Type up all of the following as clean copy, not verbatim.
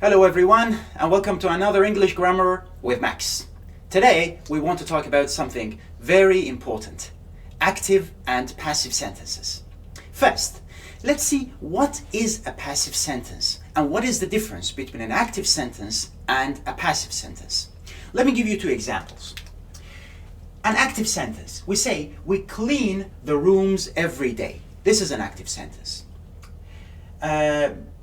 Hello everyone, and welcome to another English Grammar with Max. Today we want to talk about something very important: active and passive sentences. First, let's see what is a passive sentence and what is the difference between an active sentence and a passive sentence. Let me give you two examples. An active sentence, we say we clean the rooms every day. This is an active sentence.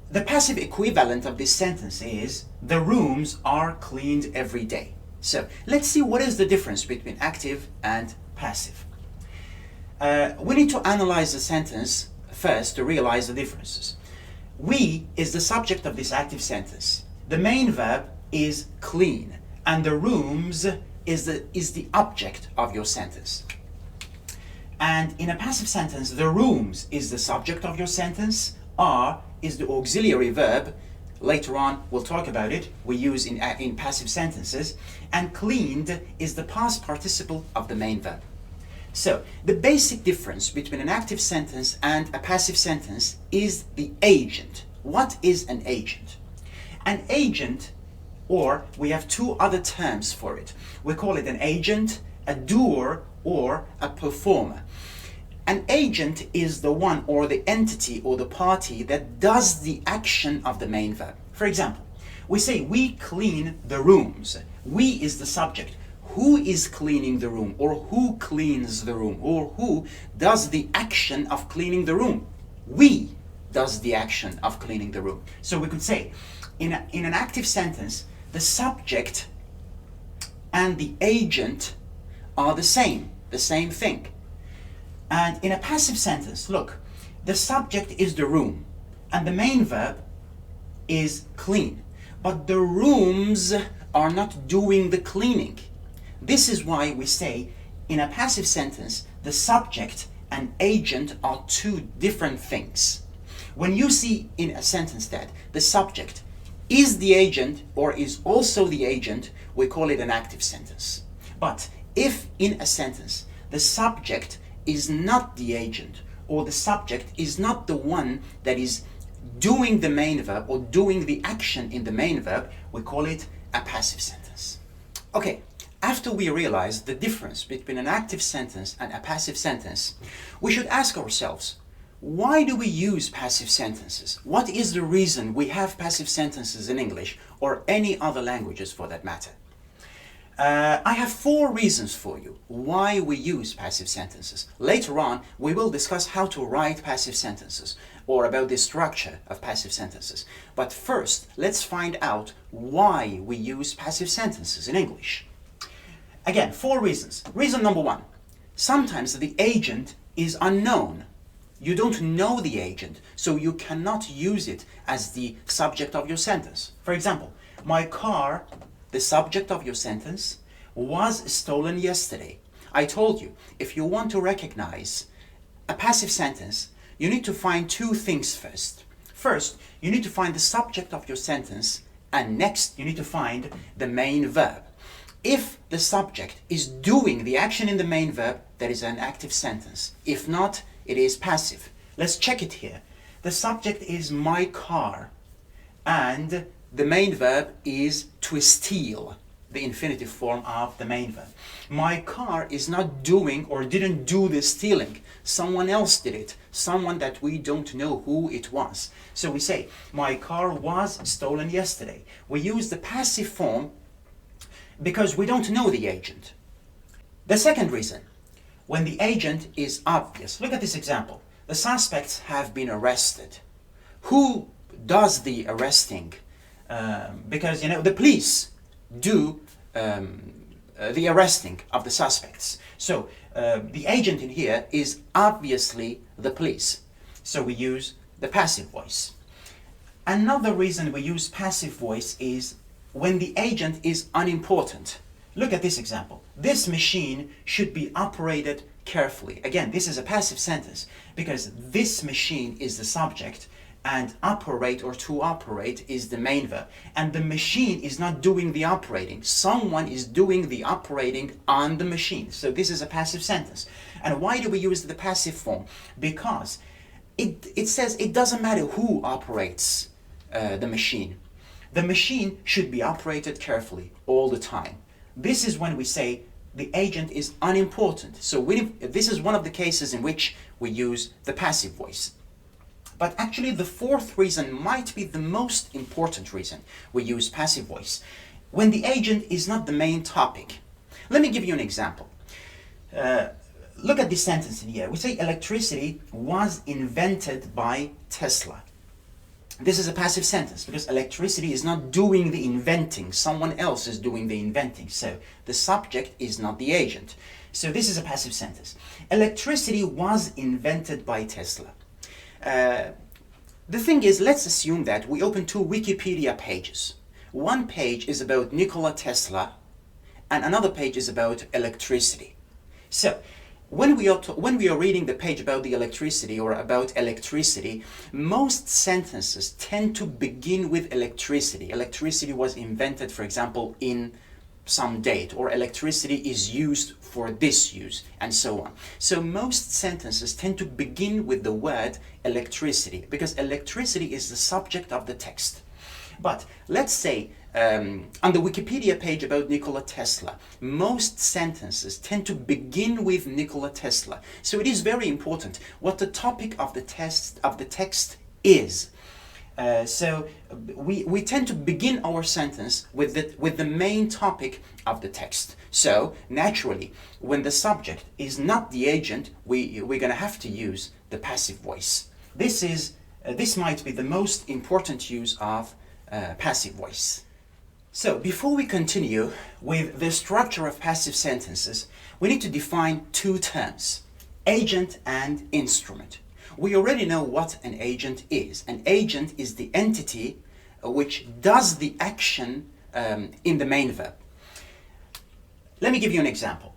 The passive equivalent of this sentence is the rooms are cleaned every day. So let's see what is the difference between active and passive. We need to analyze the sentence first to realize the differences. We is the subject of this active sentence. The main verb is clean, and the rooms is the object of your sentence. And in a passive sentence, the rooms is the subject of your sentence, are is the auxiliary verb. Later on we'll talk about it, we use in passive sentences, and cleaned is the past participle of the main verb. So the basic difference between an active sentence and a passive sentence is the agent. What is an agent? An agent, or we have two other terms for it. We call it an agent, a doer, or a performer. An agent is the one or the entity or the party that does the action of the main verb. For example, we say we clean the rooms. We is the subject. Who is cleaning the room, or who cleans the room, or who does the action of cleaning the room? We does the action of cleaning the room. So we could say in an active sentence, the subject and the agent are the same thing. And in a passive sentence, look, the subject is the room and the main verb is clean, but the rooms are not doing the cleaning. This is why we say in a passive sentence, the subject and agent are two different things. When you see in a sentence that the subject is the agent or is also the agent, we call it an active sentence. But if in a sentence the subject is not the agent, or the subject is not the one that is doing the main verb or doing the action in the main verb, we call it a passive sentence. Okay, after we realize the difference between an active sentence and a passive sentence, we should ask ourselves, why do we use passive sentences? What is the reason we have passive sentences in English or any other languages for that matter? I have 4 reasons for you why we use passive sentences. Later on, we will discuss how to write passive sentences or about the structure of passive sentences. But first, let's find out why we use passive sentences in English. Again, 4 reasons. Reason number 1, sometimes the agent is unknown. You don't know the agent, so you cannot use it as the subject of your sentence. For example, my car, the subject of your sentence, was stolen yesterday. I told you, if you want to recognize a passive sentence, you need to find 2 things first. First, you need to find the subject of your sentence, and next, you need to find the main verb. If the subject is doing the action in the main verb, that is an active sentence. If not, it is passive. Let's check it here. The subject is my car, and the main verb is to steal, the infinitive form of the main verb. My car is not doing or didn't do the stealing. Someone else did it. Someone that we don't know who it was. So we say, my car was stolen yesterday. We use the passive form because we don't know the agent. The second reason, when the agent is obvious. Look at this example. The suspects have been arrested. Who does the arresting? Because the police do the arresting of the suspects. So the agent in here is obviously the police. So we use the passive voice. Another reason we use passive voice is when the agent is unimportant. Look at this example. This machine should be operated carefully. Again, this is a passive sentence because this machine is the subject and operate or to operate is the main verb. And the machine is not doing the operating. Someone is doing the operating on the machine. So this is a passive sentence. And why do we use the passive form? Because it says it doesn't matter who operates the machine. The machine should be operated carefully all the time. This is when we say the agent is unimportant. So this is one of the cases in which we use the passive voice. But actually the fourth reason might be the most important reason we use passive voice, when the agent is not the main topic. Let me give you an example. Look at this sentence in here. We say electricity was invented by Tesla. This is a passive sentence because electricity is not doing the inventing. Someone else is doing the inventing. So the subject is not the agent. So this is a passive sentence. Electricity was invented by Tesla. The thing is, let's assume that we open two Wikipedia pages. One page is about Nikola Tesla and another page is about electricity. So when we are reading the page about the electricity or about electricity, most sentences tend to begin with electricity. Electricity was invented, for example, in some date, or electricity is used for this use, and so on. So most sentences tend to begin with the word electricity because electricity is the subject of the text. But let's say on the Wikipedia page about Nikola Tesla, most sentences tend to begin with Nikola Tesla. So it is very important what the topic of the text is. So we tend to begin our sentence with the main topic of the text. So naturally, when the subject is not the agent, we're going to have to use the passive voice. This might be the most important use of passive voice. So before we continue with the structure of passive sentences, we need to define two terms: agent and instrument. We already know what an agent is. An agent is the entity which does the action in the main verb. Let me give you an example.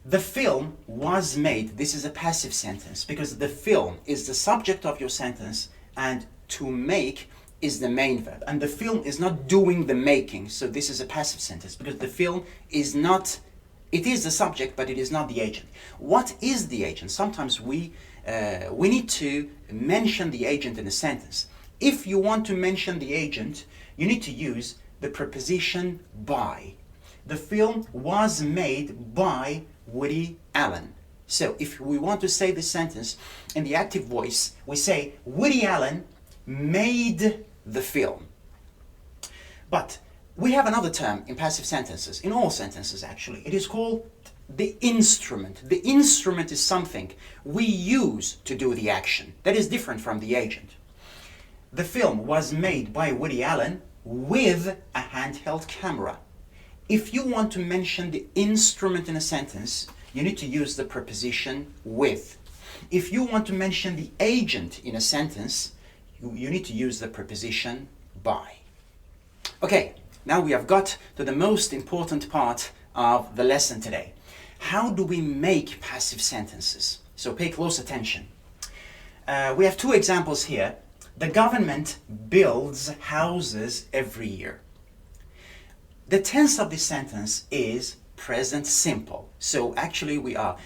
The film was made. This is a passive sentence because the film is the subject of your sentence and to make is the main verb. And the film is not doing the making. So this is a passive sentence because the film is not, it is the subject, but it is not the agent. What is the agent? Sometimes we need to mention the agent in a sentence. If you want to mention the agent, you need to use the preposition by. The film was made by Woody Allen. So if we want to say this sentence in the active voice, we say Woody Allen made the film. But we have another term in passive sentences, in all sentences actually. It is called the instrument. The instrument is something we use to do the action. That is different from the agent. The film was made by Woody Allen with a handheld camera. If you want to mention the instrument in a sentence, you need to use the preposition with. If you want to mention the agent in a sentence, you need to use the preposition by. Okay, now we have got to the most important part of the lesson today. How do we make passive sentences? So pay close attention. We have two examples here. The government builds houses every year. The tense of this sentence is present simple. So actually we are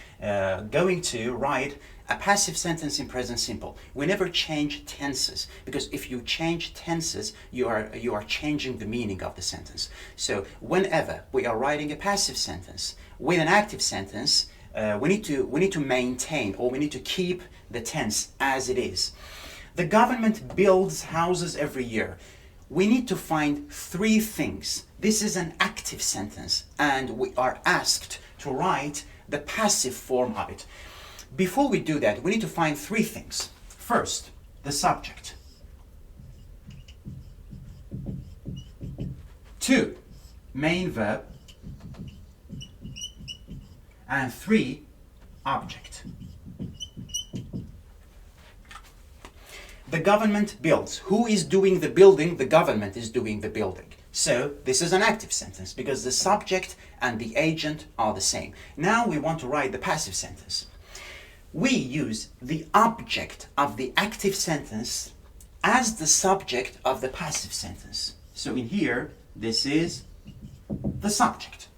going to write a passive sentence in present simple. We never change tenses because if you change tenses, you are changing the meaning of the sentence. So whenever we are writing a passive sentence with an active sentence, we need to maintain, or we need to keep the tense as it is. The government builds houses every year. We need to find three things. This is an active sentence and we are asked to write the passive form of it. Before we do that, we need to find three things. First, the subject. 2, main verb. And 3, object. The government builds. Who is doing the building? The government is doing the building. So this is an active sentence because the subject and the agent are the same. Now we want to write the passive sentence. We use the object of the active sentence as the subject of the passive sentence. So in here, this is the subject.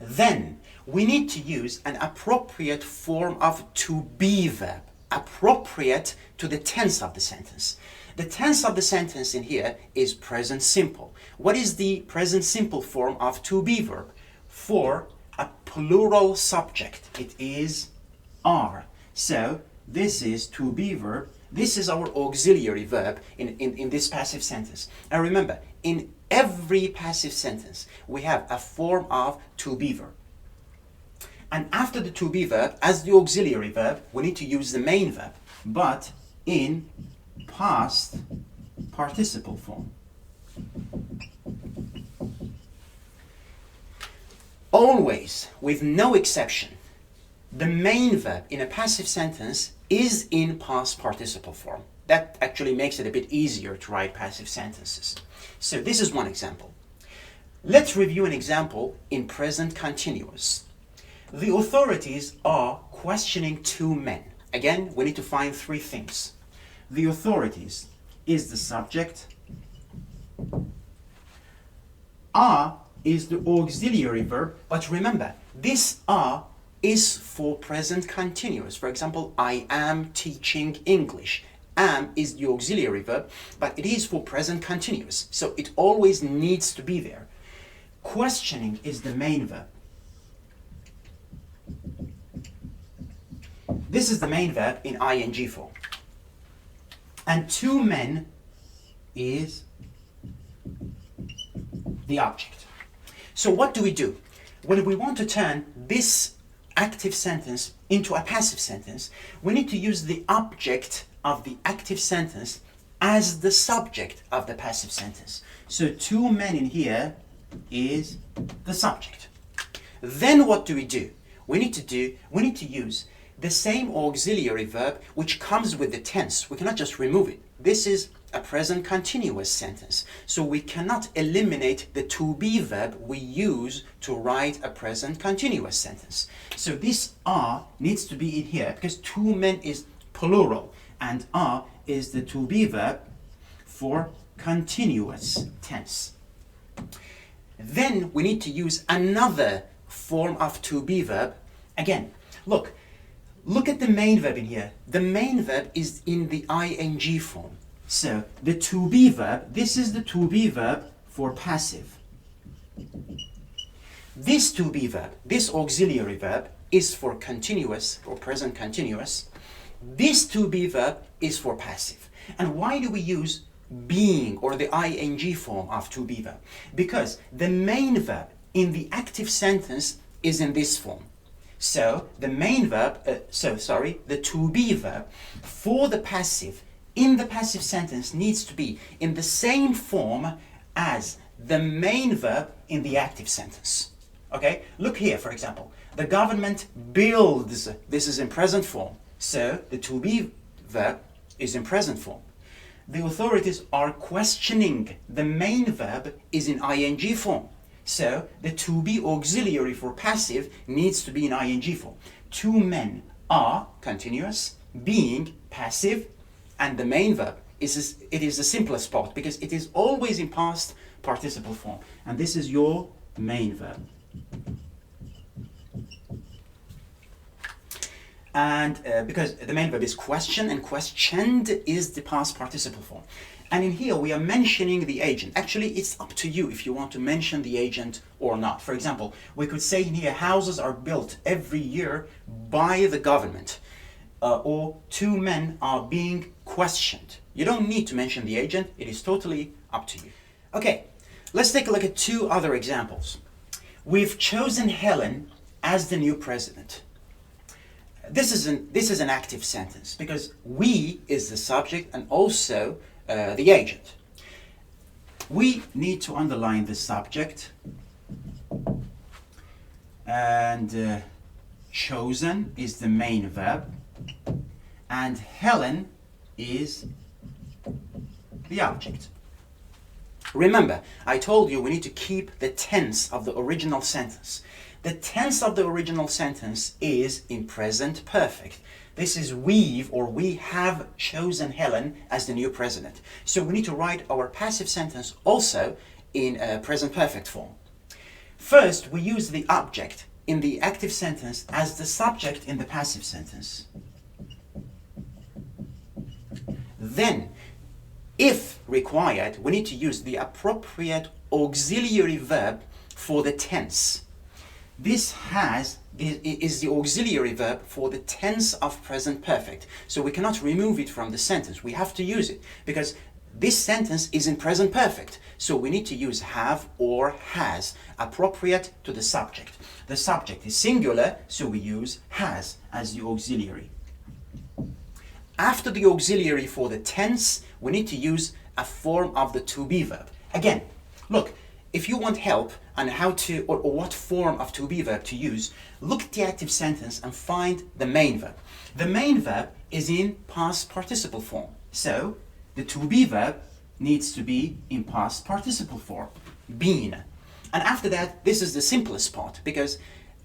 Then we need to use an appropriate form of to be verb, appropriate to the tense of the sentence. The tense of the sentence in here is present simple. What is the present simple form of to be verb? For a plural subject, it is are. So this is to be verb. This is our auxiliary verb in this passive sentence. And remember, in every passive sentence, we have a form of to be verb. And after the to be verb, as the auxiliary verb, we need to use the main verb, but in past participle form. Always, with no exception, the main verb in a passive sentence is in past participle form. That actually makes it a bit easier to write passive sentences. So this is one example. Let's review an example in present continuous. The authorities are questioning two men. Again, we need to find three things. The authorities is the subject. Are is the auxiliary verb, but remember, this are is for present continuous. For example, I am teaching English. Am is the auxiliary verb, but it is for present continuous, so it always needs to be there. Questioning is the main verb. This is the main verb in ing form. And two men is the object. So what do? When we want to turn this active sentence into a passive sentence, we need to use the object of the active sentence as the subject of the passive sentence. So two men in here is the subject. Then what do? We need to use the same auxiliary verb which comes with the tense. We cannot just remove it. This is a present continuous sentence, so we cannot eliminate the to be verb we use to write a present continuous sentence. So this are needs to be in here because two men is plural and are is the to be verb for continuous tense. Then we need to use another form of to be verb. Again, look at the main verb in here. The main verb is in the ing form. So the to be verb, this is the to be verb for passive. This to be verb, this auxiliary verb is for continuous or present continuous. This to be verb is for passive. And why do we use being or the ing form of to be verb? Because the main verb in the active sentence is in this form. So the main verb, the to be verb for the passive in the passive sentence needs to be in the same form as the main verb in the active sentence. Okay, look here, for example, the government builds. This is in present form. So the to be verb is in present form. The authorities are questioning. The main verb is in ing form. So the to be auxiliary for passive needs to be in ing form. Two men are continuous, being passive, and the main verb is the simplest part because it is always in past participle form. And this is your main verb. And because the main verb is question and questioned is the past participle form. And in here we are mentioning the agent. Actually, it's up to you if you want to mention the agent or not. For example, we could say in here houses are built every year by the government. Or two men are being questioned. You don't need to mention the agent. It is totally up to you. Okay, let's take a look at two other examples. We've chosen Helen as the new president. This is an active sentence because we is the subject and also the agent. We need to underline the subject and chosen is the main verb and Helen is the object. Remember, I told you we need to keep the tense of the original sentence. The tense of the original sentence is in present perfect. This is we have chosen Helen as the new president. So we need to write our passive sentence also in present perfect form. First, we use the object in the active sentence as the subject in the passive sentence. Then if required, we need to use the appropriate auxiliary verb for the tense. This is the auxiliary verb for the tense of present perfect. So we cannot remove it from the sentence. We have to use it because this sentence is in present perfect. So we need to use have or has, appropriate to the subject. The subject is singular, so we use has as the auxiliary. After the auxiliary for the tense, we need to use a form of the to be verb. Again, look, if you want help on how to, or what form of to be verb to use, look at the active sentence and find the main verb. The main verb is in past participle form. So, the to be verb needs to be in past participle form, been. And after that, this is the simplest part, because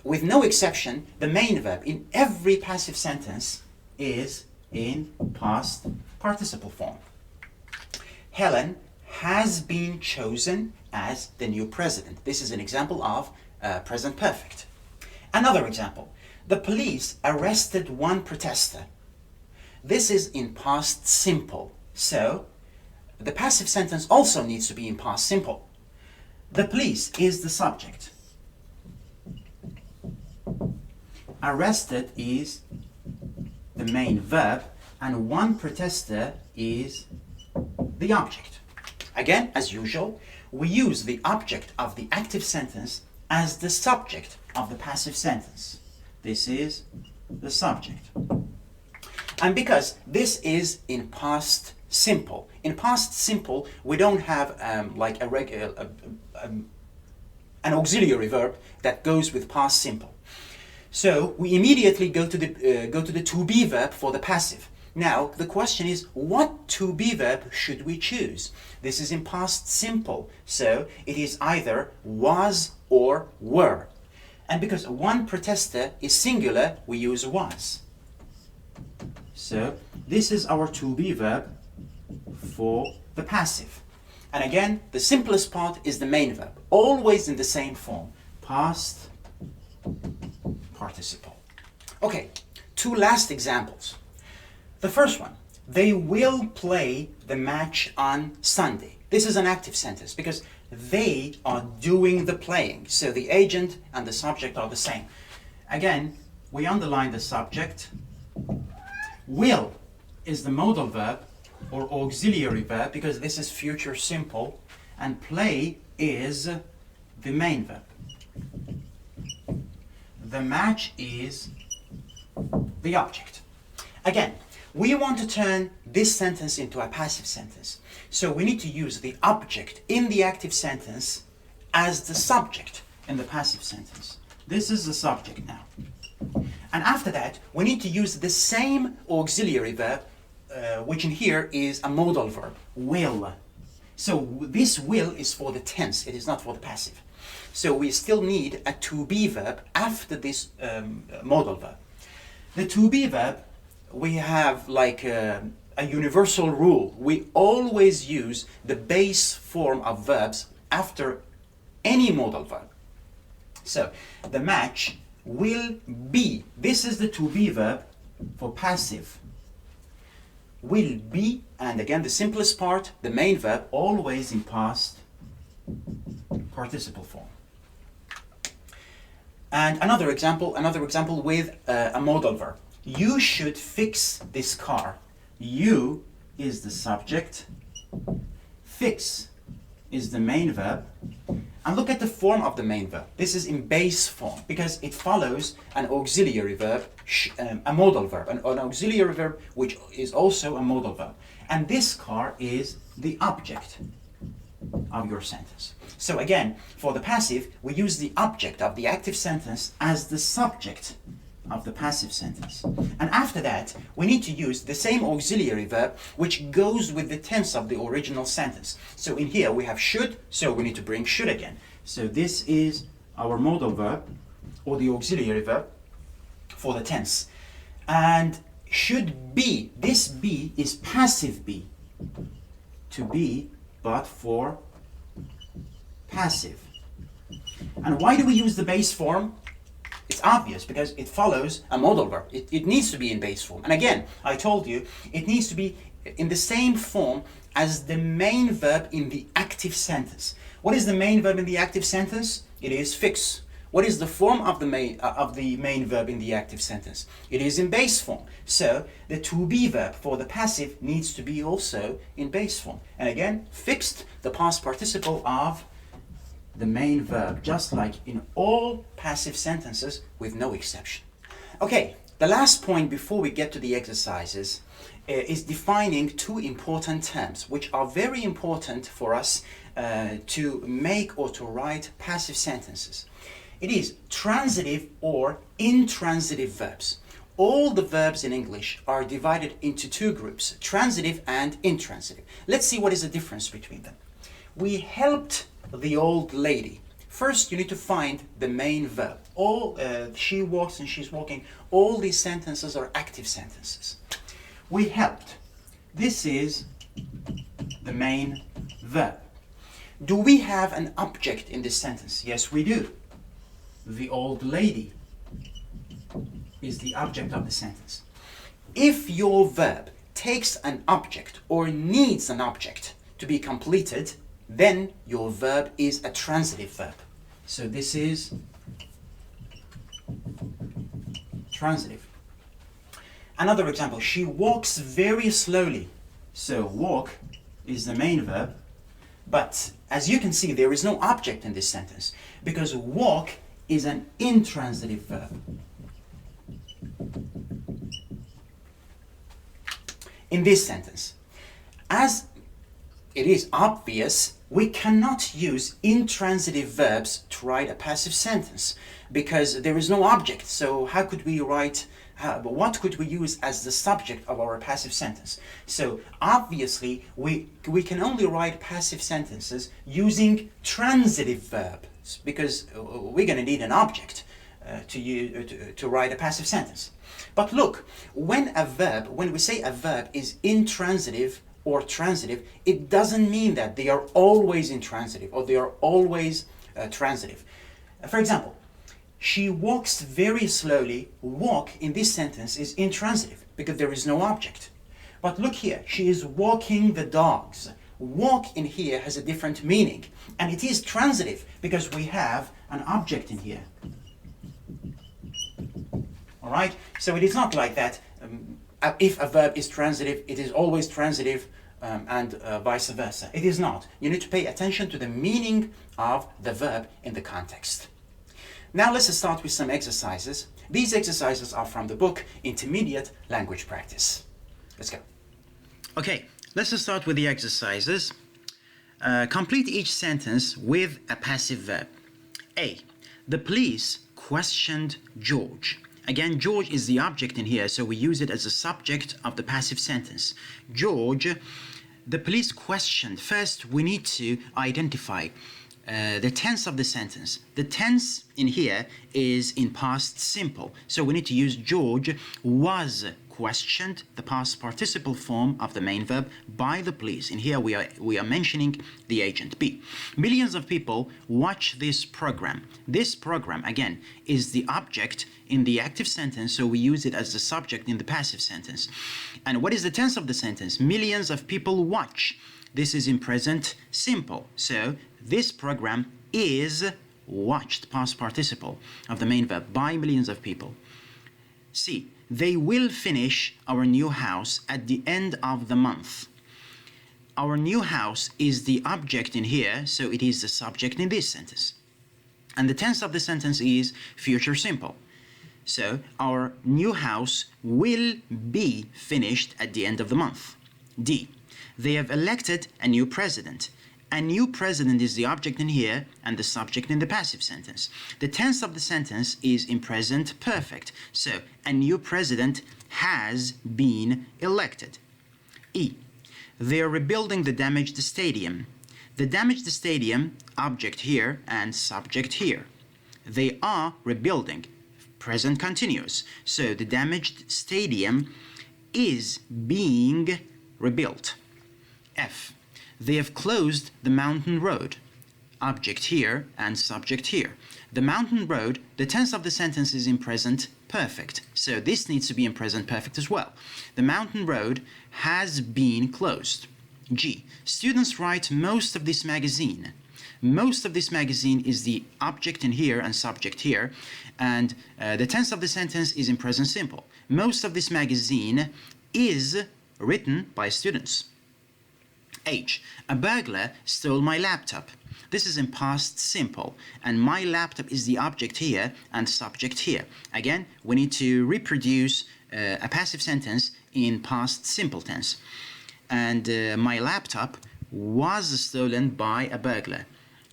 with no exception, the main verb in every passive sentence is in past participle form. Helen has been chosen as the new president. This is an example of present perfect. Another example, the police arrested one protester. This is in past simple. So, the passive sentence also needs to be in past simple. The police is the subject. Arrested is the main verb, and one protester is the object. Again, as usual, we use the object of the active sentence as the subject of the passive sentence. This is the subject. And because this is in past simple, in past simple we don't have like a regular an auxiliary verb that goes with past simple. So we immediately go to the to be verb for the passive. Now the question is, what to be verb should we choose? This is in past simple, so it is either was or were. And because one protester is singular, we use was. So this is our to be verb for the passive. And again, the simplest part is the main verb, always in the same form, past participle. Okay, two last examples. The first one, they will play the match on Sunday. This is an active sentence because they are doing the playing. So the agent and the subject are the same. Again, we underline the subject. Will is the modal verb or auxiliary verb because this is future simple, and play is the main verb. The match is the object. Again, we want to turn this sentence into a passive sentence. So we need to use the object in the active sentence as the subject in the passive sentence. This is the subject now. And after that, we need to use the same auxiliary verb, which in here is a modal verb, will. So this will is for the tense, it is not for the passive. So we still need a to be verb after this modal verb. The to be verb, we have like a universal rule. We always use the base form of verbs after any modal verb. So the match will be, this is the to be verb for passive. Will be, and again the simplest part, the main verb, always in past participle form. And another example with a modal verb. You should fix this car. You is the subject. Fix is the main verb. And look at the form of the main verb. This is in base form because it follows an auxiliary verb, a modal verb, an auxiliary verb which is also a modal verb. And this car is the object of your sentence. So again, for the passive, we use the object of the active sentence as the subject of the passive sentence. And after that, we need to use the same auxiliary verb which goes with the tense of the original sentence. So in here we have should, so we need to bring should again. So this is our modal verb or the auxiliary verb for the tense. And should be, this be is passive be. To be, but for passive. And why do we use the base form? It's obvious because it follows a modal verb. It needs to be in base form. And again, I told you, it needs to be in the same form as the main verb in the active sentence. What is the main verb in the active sentence? It is fix. What is the form of the main verb in the active sentence? It is in base form. So the to be verb for the passive needs to be also in base form. And again, fixed, the past participle of the main verb, just like in all passive sentences with no exception. Okay, the last point before we get to the exercises is defining two important terms which are very important for us to make or to write passive sentences. It is transitive or intransitive verbs. All the verbs in English are divided into two groups, transitive and intransitive. Let's see what is the difference between them. We helped the old lady. First, you need to find the main verb. She walks and she's walking. All these sentences are active sentences. We helped. This is the main verb. Do we have an object in this sentence? Yes, we do. The old lady is the object of the sentence. If your verb takes an object or needs an object to be completed, then your verb is a transitive verb. So this is transitive. Another example, she walks very slowly. So walk is the main verb, but as you can see, there is no object in this sentence because walk is an intransitive verb. In this sentence, as it is obvious, we cannot use intransitive verbs to write a passive sentence because there is no object. So how could we write, what could we use as the subject of our passive sentence? So obviously we can only write passive sentences using transitive verbs because we're going to need an object to write a passive sentence. But look, when we say a verb is intransitive or transitive, it doesn't mean that they are always intransitive or they are always transitive. For example, she walks very slowly. Walk in this sentence is intransitive because there is no object. But look here, she is walking the dogs. Walk in here has a different meaning, and it is transitive because we have an object in here. All right, so it is not like that. If a verb is transitive, it is always transitive, and vice versa. It is not. You need to pay attention to the meaning of the verb in the context. Now let's start with some exercises. These exercises are from the book Intermediate Language Practice. Let's go. Okay, let's start with the exercises. Complete each sentence with a passive verb. A. The police questioned George. Again, George is the object in here, so we use it as a subject of the passive sentence. George, the police questioned. First, we need to identify the tense of the sentence. The tense in here is in past simple, so we need to use George was questioned, the past participle form of the main verb, by the police. In here we are mentioning the agent. B. Millions of people watch this program. This program, again, is the object in the active sentence, so we use it as the subject in the passive sentence. And what is the tense of the sentence? Millions of people watch. This is in present simple, so this program is watched, past participle of the main verb, by millions of people. C. They will finish our new house at the end of the month. Our new house is the object in here, so it is the subject in this sentence. And the tense of the sentence is future simple. So our new house will be finished at the end of the month. D. They have elected a new president. A new president is the object in here and the subject in the passive sentence. The tense of the sentence is in present perfect. So, a new president has been elected. E. They are rebuilding the damaged stadium. The damaged stadium, object here and subject here. They are rebuilding, present continuous. So, the damaged stadium is being rebuilt. F. They have closed the mountain road. Object here and subject here. The mountain road, the tense of the sentence is in present perfect. So this needs to be in present perfect as well. The mountain road has been closed. G. Students write most of this magazine. Most of this magazine is the object in here and subject here, and the tense of the sentence is in present simple. Most of this magazine is written by students. H. A burglar stole my laptop. This is in past simple, and my laptop is the object here and subject here. Again, we need to reproduce a passive sentence in past simple tense. And my laptop was stolen by a burglar.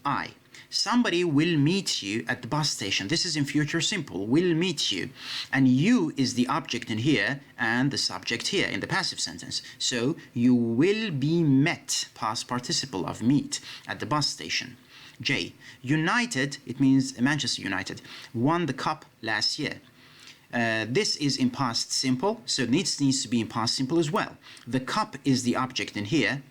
I. Somebody will meet you at the bus station. This is in future simple. Will meet you. And you is the object in here and the subject here in the passive sentence. So you will be met, past participle of meet, at the bus station. J. United, it means Manchester United, won the cup last year. This is in past simple, so it needs to be in past simple as well. The cup is the object in here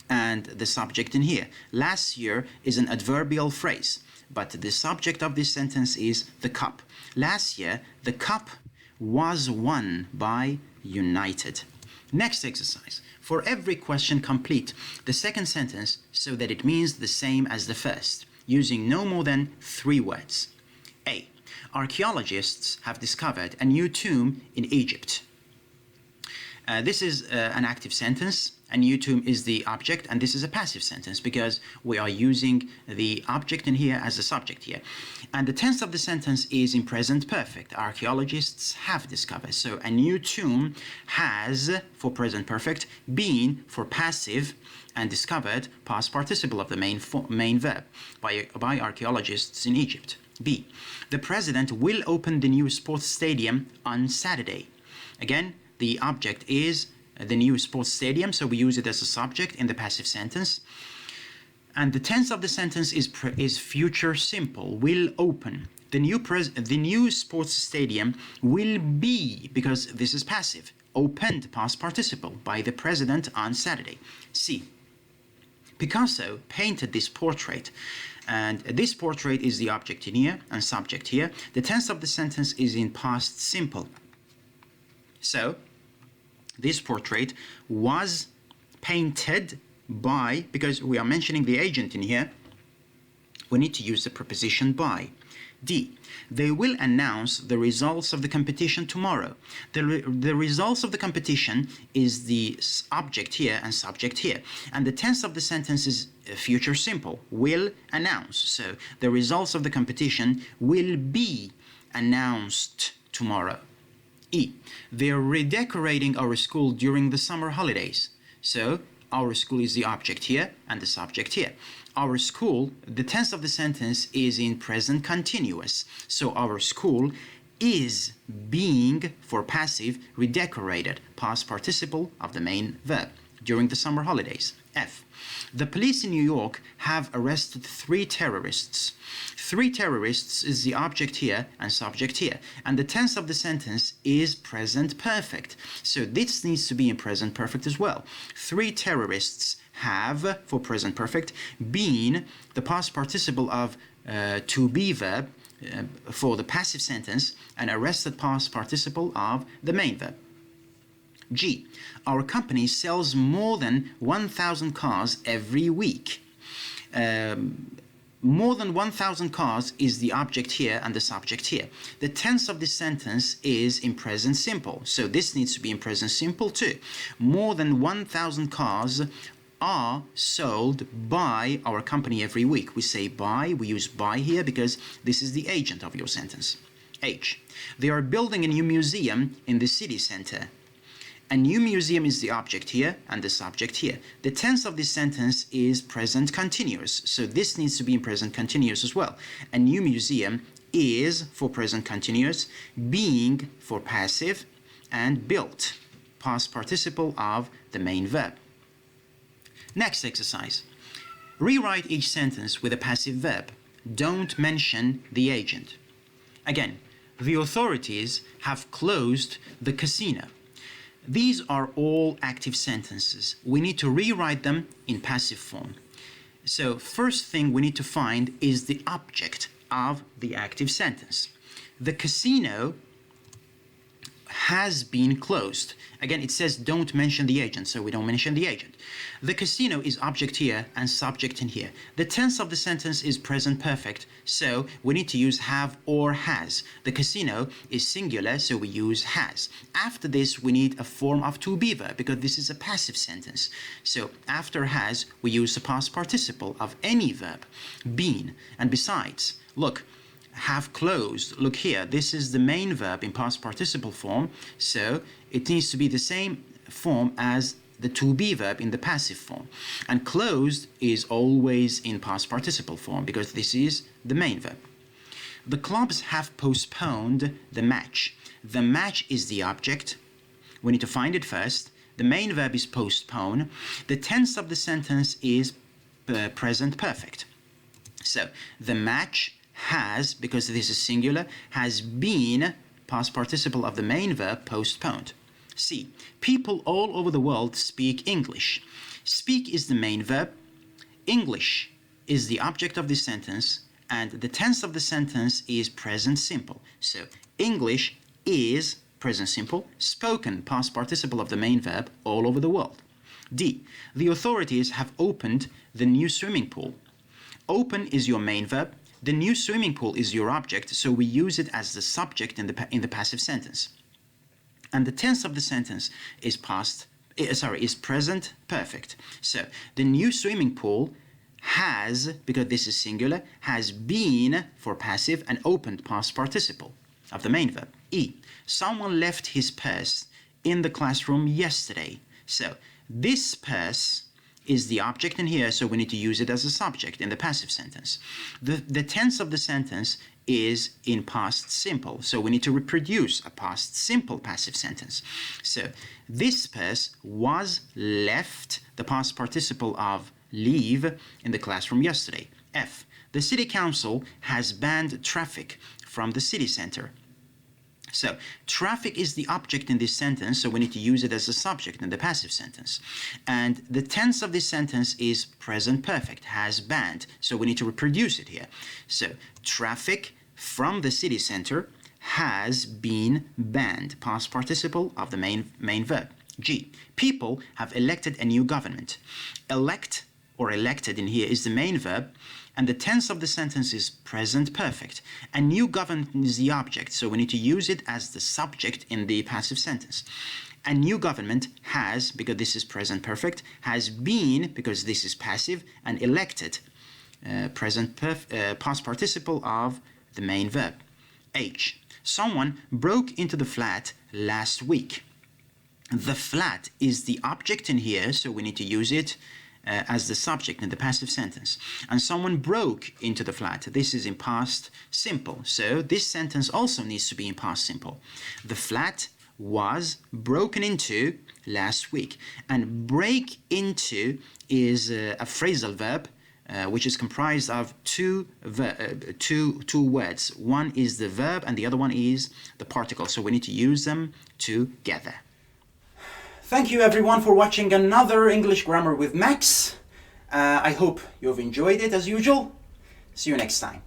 and the subject in here. Last year is an adverbial phrase, but the subject of this sentence is the cup. Last year, the cup was won by United. Next exercise. For every question, complete the second sentence so that it means the same as the first, using no more than 3 words. A. Archaeologists have discovered a new tomb in Egypt. This is an active sentence. A new tomb is the object, and this is a passive sentence because we are using the object in here as a subject here. And the tense of the sentence is in present perfect. Archaeologists have discovered. So a new tomb has, for present perfect, been for passive, and discovered, past participle of the main verb, by archaeologists in Egypt. B. The president will open the new sports stadium on Saturday. Again, the object is the new sports stadium, so we use it as a subject in the passive sentence. And the tense of the sentence is future simple, will open. The new sports stadium will be, because this is passive, opened, past participle, by the president on Saturday. C. Picasso painted this portrait, and this portrait is the object in here and subject here. The tense of the sentence is in past simple. So, this portrait was painted by, because we are mentioning the agent in here, we need to use the preposition by. D. They will announce the results of the competition tomorrow. The results of the competition is the object here and subject here. And the tense of the sentence is future simple, will announce. So the results of the competition will be announced tomorrow. E. They're redecorating our school during the summer holidays. So our school is the object here and the subject here. Our school, the tense of the sentence is in present continuous. So our school is being, for passive, redecorated, past participle of the main verb, during the summer holidays. F. The police in New York have arrested 3 terrorists. 3 terrorists is the object here and subject here. And the tense of the sentence is present perfect. So this needs to be in present perfect as well. 3 terrorists have, for present perfect, been the past participle of to be verb for the passive sentence, and arrested, past participle of the main verb. G. Our company sells more than 1,000 cars every week. More than 1,000 cars is the object here and the subject here. The tense of this sentence is in present simple, so this needs to be in present simple too. More than 1,000 cars are sold by our company every week. We say by, we use by here because this is the agent of your sentence. H. They are building a new museum in the city center. A new museum is the object here and the subject here. The tense of this sentence is present continuous, so this needs to be in present continuous as well. A new museum is, for present continuous, being, for passive, and built, past participle of the main verb. Next exercise. Rewrite each sentence with a passive verb. Don't mention the agent. Again, the authorities have closed the casino. These are all active sentences. We need to rewrite them in passive form. So first thing we need to find is the object of the active sentence. The casino has been closed. Again, it says don't mention the agent, so we don't mention the agent. The casino is object here and subject in here. The tense of the sentence is present perfect, so we need to use have or has. The casino is singular, so we use has. After this, we need a form of to be verb because this is a passive sentence. So after has, we use the past participle of any verb, been. And besides, look, have closed. Look here, this is the main verb in past participle form, so it needs to be the same form as the to be verb in the passive form. And closed is always in past participle form because this is the main verb. The clubs have postponed the match. The match is the object. We need to find it first. The main verb is postpone. The tense of the sentence is present perfect. So the match has, because this is singular, has been past participle of the main verb postponed. C. People all over the world speak English. Speak is the main verb. English is the object of this sentence, and the tense of the sentence is present simple. So English is present simple, spoken past participle of the main verb all over the world. D. The authorities have opened the new swimming pool. Open is your main verb. The new swimming pool is your object, so we use it as the subject in the passive sentence. And the tense of the sentence is present perfect. So the new swimming pool has, because this is singular, has been for passive and opened past participle of the main verb. E. Someone left his purse in the classroom yesterday. So this purse is the object in here, so we need to use it as a subject in the passive sentence. The tense of the sentence is in past simple, so we need to reproduce a past simple passive sentence. So this purse was left, the past participle of leave, in the classroom yesterday. F. The city council has banned traffic from the city center. So traffic is the object in this sentence, so we need to use it as a subject in the passive sentence. And the tense of this sentence is present perfect, has banned, so we need to reproduce it here. So traffic from the city center has been banned, past participle of the main verb. G. People have elected a new government. Elect or elected in here is the main verb, and the tense of the sentence is present perfect. A new government is the object, so we need to use it as the subject in the passive sentence. A new government has, because this is present perfect, has been, because this is passive, and elected, past participle of the main verb. H. Someone broke into the flat last week. The flat is the object in here, so we need to use it as the subject in the passive sentence. And someone broke into the flat. This is in past simple, so this sentence also needs to be in past simple. The flat was broken into last week. And break into is a phrasal verb which is comprised of two words. One is the verb and the other one is the particle, so we need to use them together. Thank you everyone for watching another English Grammar with Max. I hope you've enjoyed it as usual. See you next time.